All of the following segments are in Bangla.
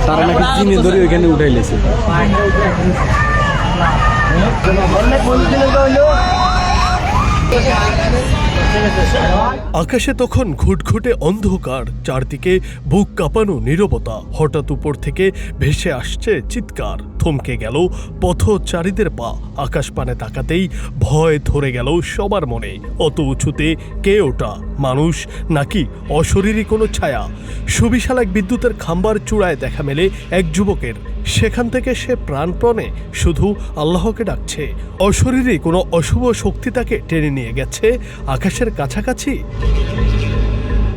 তারা নাকি চিনে ধরে ওইখানে উঠাইলেছে। আকাশে তখন ঘুটঘুটে অন্ধকার, চারদিকে বুক কাঁপানো নীরবতা। হঠাৎ উপর থেকে ভেসে আসছে চিৎকার। থমকে গেল পথচারীদের পা। আকাশ পানে তাকাতেই ভয় ধরে গেল সবার মনে। অত উঁচুতে কে ওটা? মানুষ নাকি অশরীরী কোনো ছায়া? সুবিশাল এক বিদ্যুতের খাম্বার চূড়ায় দেখা মেলে এক যুবকের। সেখান থেকে সে প্রাণপণে শুধু আল্লাহকে ডাকছে। অশরীরী কোনো অশুভ শক্তি তাকে টেনে নিয়ে গেছে আকাশের কাছাকাছি।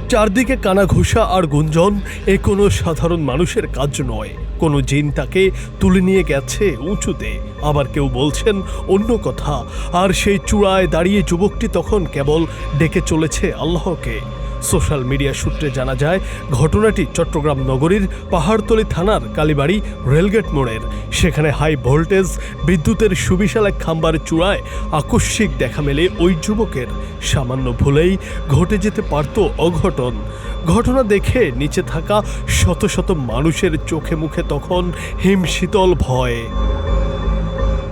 চারদিকে কানাঘুষা আর গুঞ্জন। এ কোনো সাধারণ মানুষের কাজ নয়। কোনো জিন তাকে তুলে নিয়ে গেছে উঁচুতে। আবার কেউ বলছেন অন্য কথা। আর সেই চূড়ায় দাঁড়িয়ে যুবকটি তখন কেবল ডেকে চলেছে আল্লাহকে। সোশ্যাল মিডিয়া সূত্রে জানা যায়, ঘটনাটি চট্টগ্রাম নগরীর পাহাড়তলী থানার কালীবাড়ি রেলগেট মোড়ের। সেখানে হাই ভোল্টেজ বিদ্যুতের সুবিশাল এক খাম্বার চূড়ায় আকস্মিক দেখা মেলে ওই যুবকের। সামান্য ভুলেই ঘটে যেতে পারত অঘটন। ঘটনা দেখে নিচে থাকা শত শত মানুষের চোখে মুখে তখন হিমশীতল ভয়।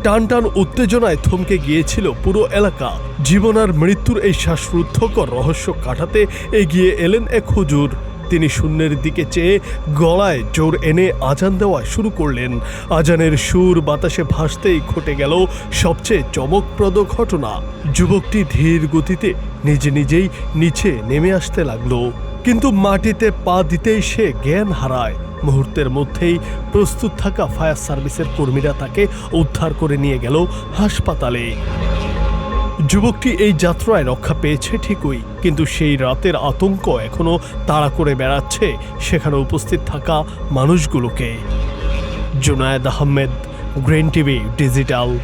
টান টান উত্তেজনায় থমকে গিয়েছিল পুরো এলাকা। জীবন আর মৃত্যুর এই শ্বাসরুদ্ধকর রহস্য কাটাতে এগিয়ে এলেন এক হুজুর। তিনি শূন্যের দিকে চেয়ে গলায় জোর এনে আজান দেওয়া শুরু করলেন। আজানের সুর বাতাসে ভাসতেই ঘটে গেল সবচেয়ে চমকপ্রদ ঘটনা। যুবকটি ধীর গতিতে নিজে নিজেই নিচে নেমে আসতে লাগলো, কিন্তু মাটিতে পা দিতেই সে জ্ঞান হারায়। মুহূর্তের মধ্যেই প্রস্তুত থাকা ফায়ার সার্ভিসের কর্মীরা তাকে উদ্ধার করে নিয়ে গেল হাসপাতালে। যুবকটি এই যাত্রায় রক্ষা পেয়েছে ঠিকই, কিন্তু সেই রাতের আতঙ্ক এখনো তাড়া করে বেড়াচ্ছে সেখানে উপস্থিত থাকা মানুষগুলোকে। Junaid Ahmed, green TV digital.